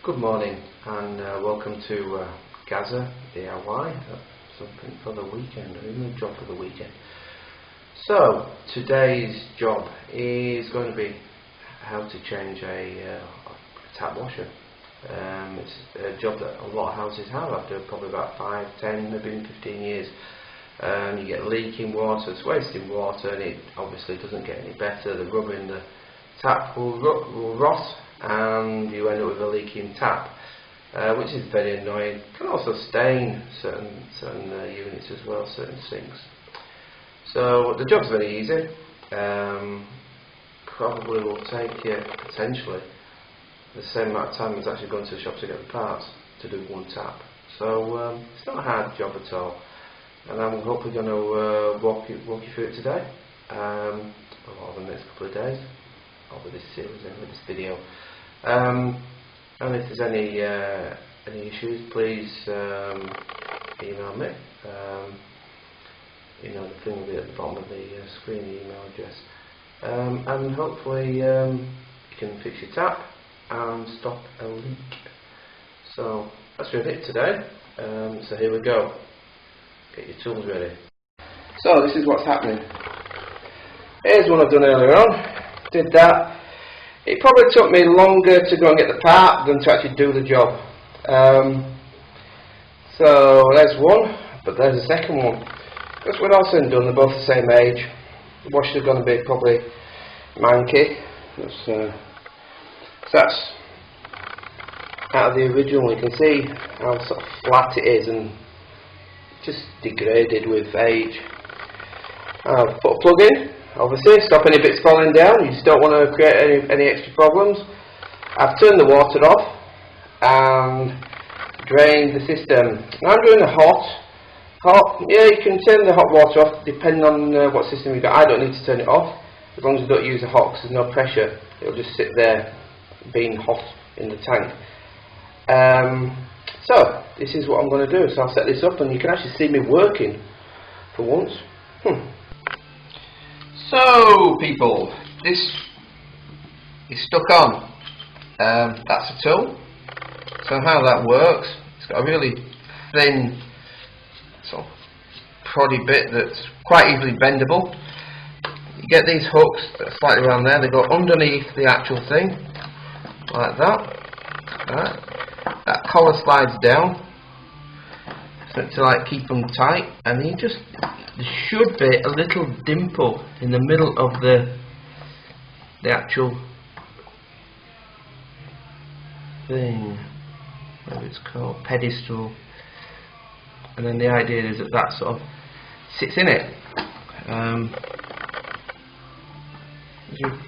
Good morning and welcome to Gaza DIY, something for the weekend, or even a job for the weekend. So today's job is going to be how to change a tap washer. It's a job that a lot of houses have after probably about 5, 10, maybe even 15 years. You get leaking water, it's wasting water, and it obviously doesn't get any better. The rubber in the tap will rot, and you end up with a leaking tap, which is very annoying. Can also stain certain units as well, certain sinks. So the job's very easy. Probably will take you potentially the same amount of time as actually going to the shop to get the parts to do one tap. So it's not a hard job at all, and I'm hopefully going to walk you through it today, over the next couple of days, over this series and with this video. And if there's any issues, please email me. The thing will be at the bottom of the screen, the email address, and hopefully you can fix your tap and stop a leak. So that's really it today. So here we go. Get your tools ready. So this is what's happening. Here's one I've done earlier on. Did that. It probably took me longer to go and get the part than to actually do the job. So there's one, but there's a second one. Because when all said and done, they're both the same age. The washers are going to be probably manky. So that's out of the original. You can see how sort of flat it is and just degraded with age. I've put a plug in. Obviously, stop any bits falling down. You just don't want to create any extra problems. I've turned the water off and drained the system. Now I'm doing the hot. Yeah, you can turn the hot water off depending on what system you've got. I don't need to turn it off as long as you don't use the hot, because there's no pressure. It'll just sit there being hot in the tank. So this is what I'm going to do. So I'll set this up and you can actually see me working for once. So people, this is stuck on. That's a tool. So how that works, it's got a really thin sort of proddy bit that's quite easily bendable. You get these hooks that are slightly around there, they go underneath the actual thing, like that. Right. That collar slides down, so to like keep them tight, and you just, there should be a little dimple in the middle of the actual thing, whatever it's called, pedestal, and then the idea is that that sort of sits in it.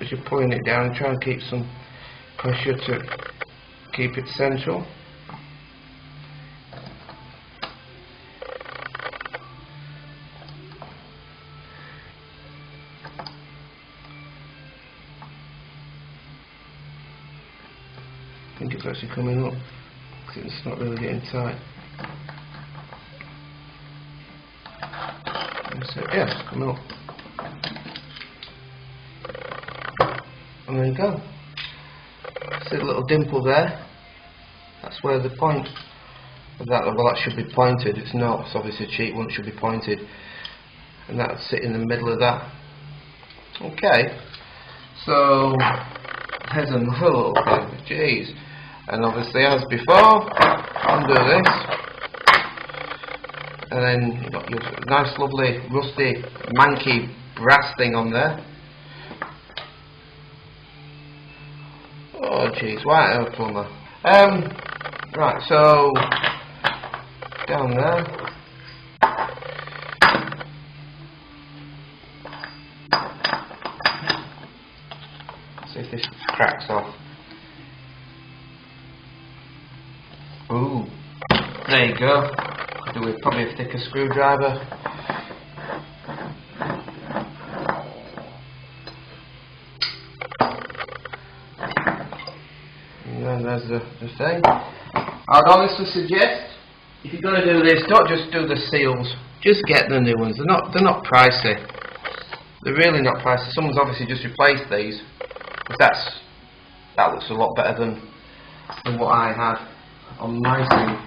As you're pulling it down, try and keep some pressure to keep it central. I think it's actually coming up because it's not really getting tight. So yeah, it's coming up. And there you go. See a little dimple there? That's where the point of that, well, that should be pointed. It's not, it's obviously a cheap one, it should be pointed. And that'll sit in the middle of that. Okay. So there's a hole. Jeez. And obviously, as before, undo this, and then you've got your nice, lovely, rusty, manky brass thing on there. Oh, jeez, why am I plumber? Right, so down there. See if this cracks off. Ooh, there you go. Could do with probably a thicker screwdriver. And then there's the thing. I'd honestly suggest, if you're going to do this, don't just do the seals. Just get the new ones. They're not pricey. They're really not pricey. Someone's obviously just replaced these. That looks a lot better than than what I had on my seal.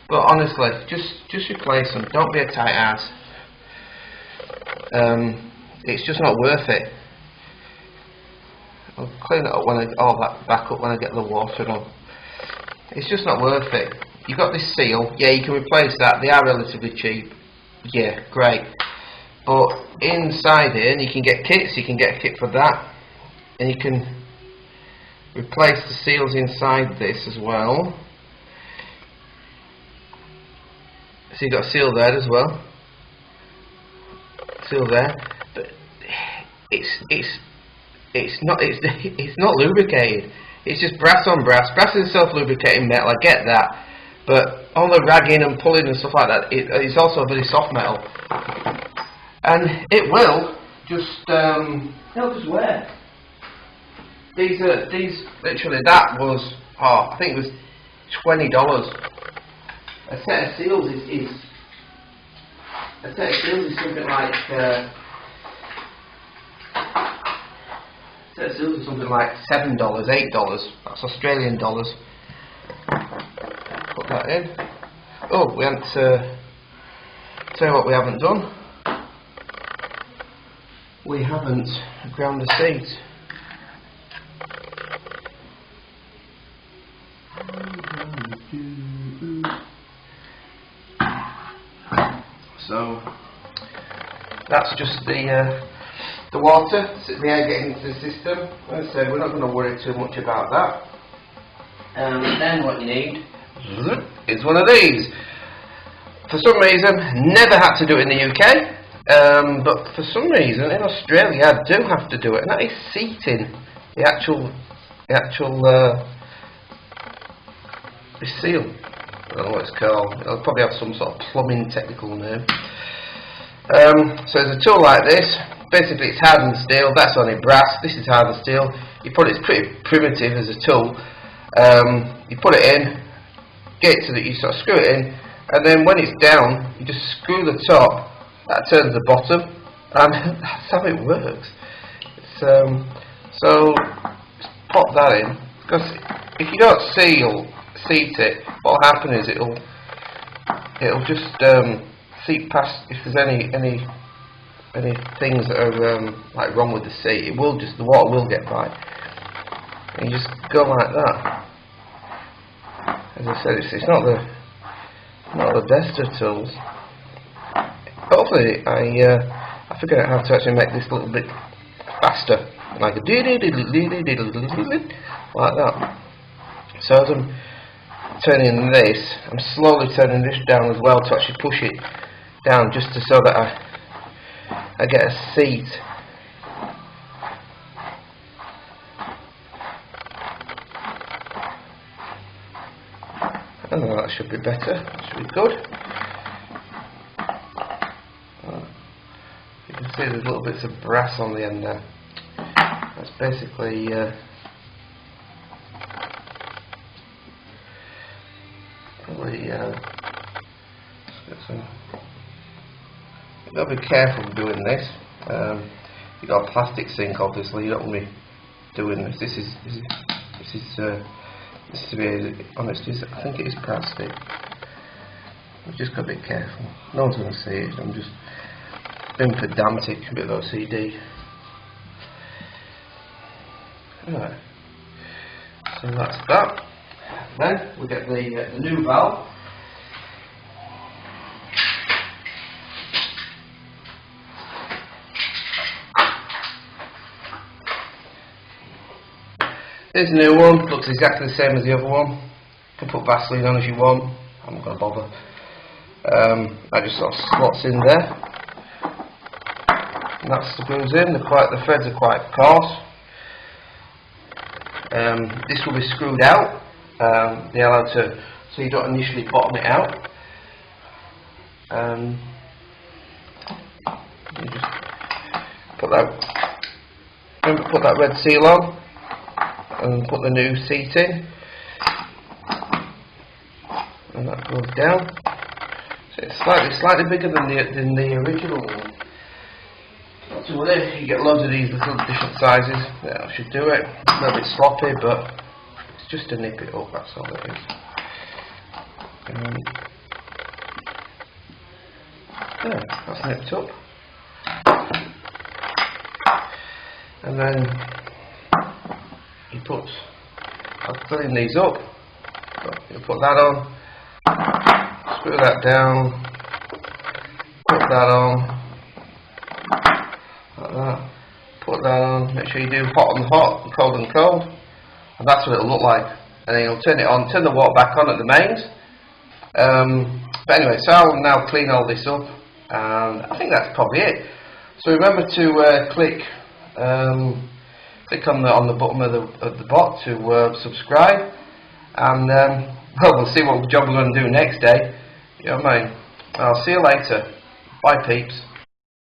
But honestly, just replace them. Don't be a tight ass. It's just not worth it. I'll clean it up all that back up when I get the water on. It's just not worth it. You've got this seal, yeah, you can replace that. They are relatively cheap. Yeah, great. But inside here, and you can get kits. You can get a kit for that, and you can replace the seals inside this as well. So you've got a seal there as well. Seal there, but it's not lubricated. It's just brass on brass. Brass is self-lubricating metal. I get that, but all the ragging and pulling and stuff like that, it's also a very soft metal, and it will just it'll just wear. These literally, that was, I think it was $20. A set of seals is something like $7, $8. That's Australian dollars. Put that in. Oh, we haven't. Tell you what, we haven't done. We haven't ground the seeds. So that's just the water, the air getting into the system. As I said, we're not going to worry too much about that. Then what you need is one of these. For some reason, never had to do it in the UK, but for some reason in Australia I do have to do it, and that is seating the actual the seal. I don't know what it's called. It'll probably have some sort of plumbing technical name. So there's a tool like this. Basically it's hardened steel. That's only brass. This is hardened steel. It's pretty primitive as a tool. You put it in, get it so that you sort of screw it in, and then when it's down, you just screw the top. That turns the bottom, and that's how it works. So just pop that in, because if you don't seat it, what will happen is it'll just seep past. If there's any things that are like wrong with the seat, the water will get by, and you just go like that. As I said, it's not the best of tools. Hopefully I figured out how to actually make this a little bit faster, like a like that. So as I'm turning this, I'm slowly turning this down as well to actually push it down, just so that I get a seat. I don't know, that should be better. That should be good. You can see there's little bits of brass on the end there. That's basically you've got to be careful doing this. You've got a plastic sink, obviously. You don't want to be doing this. This is to be honest, I think it is plastic. I've just got to be careful. No one's going to see it. I'm just being pedantic, a bit of OCD. Alright, so that's that. Then we get the new valve. Here's a new one, looks exactly the same as the other one. You can put Vaseline on if you want, I'm not going to bother. That just sort of slots in there. And that screws in, the threads are quite coarse. This will be screwed out, so you don't initially bottom it out. You just put that red seal on, and put the new seat in, and that goes down. So it's slightly bigger than the original one. Not to worry, you get loads of these little different sizes. That should do it. A little bit sloppy, but it's just to nip it up, that's all it is. There, that's nipped up. And then I'll clean these up. So you put that on, screw that down, put that on, like that, put that on, make sure you do hot and hot, and cold, and that's what it'll look like. And then you'll turn it on, turn the water back on at the mains. But anyway, so I'll now clean all this up, and I think that's probably it. So remember to click on the bottom of the bot to subscribe, and well, we'll see what job we're going to do next day. You know what I mean? I'll see you later. Bye, peeps.